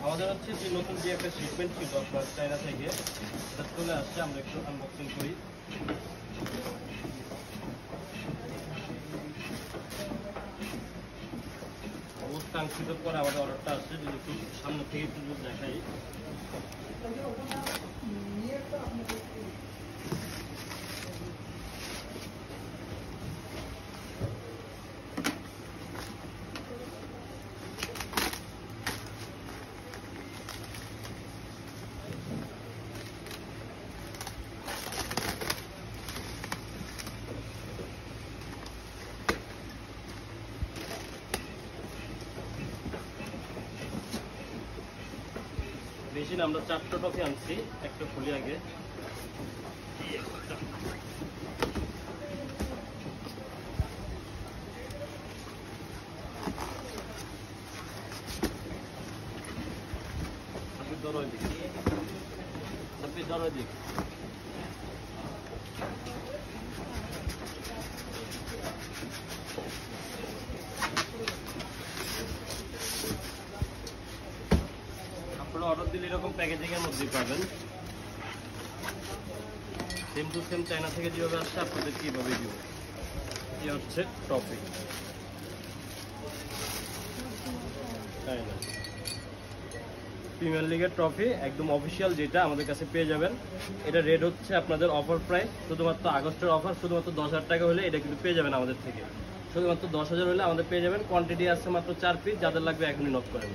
আমাদের হচ্ছে যে নতুন যে একটা শিপমেন্ট ছিল আপনার চায়না থেকে, এটা চলে আসছে। আমরা একটু আনবক্সিং করি। বহুত কাঙ্ক্ষিত পরে আমাদের অর্ডারটা আসছে। যদি একটু সামনে থেকে একটু দেখাই, বেশি না, আমরা 4টা টফি আনছি। একটা খুলি আগে। ধরো দিক, ধরো দিক। আপনারা অর্ডার দিলে এরকম প্যাকেজিং এর মধ্যে পাবেন। সেম টু সেম চায়না থেকে যেভাবে আসছে আপনাদের কিভাবে দিব। এই হচ্ছে টপি প্রিমিয়ার লিগের ট্রফি, একদম অফিসিয়াল, যেটা আমাদের কাছে পেয়ে যাবেন। এটা রেট হচ্ছে আপনাদের অফার প্রাইস, শুধুমাত্র আগস্টের অফার। শুধুমাত্র 10,000 টাকা হলে এটা কিন্তু পেয়ে যাবেন আমাদের থেকে। শুধুমাত্র 10,000 হলে আমাদের পেয়ে যাবেন। কোয়ান্টিটি আছে মাত্র 4 পিস। যাদের লাগবে এখনই নক করেন।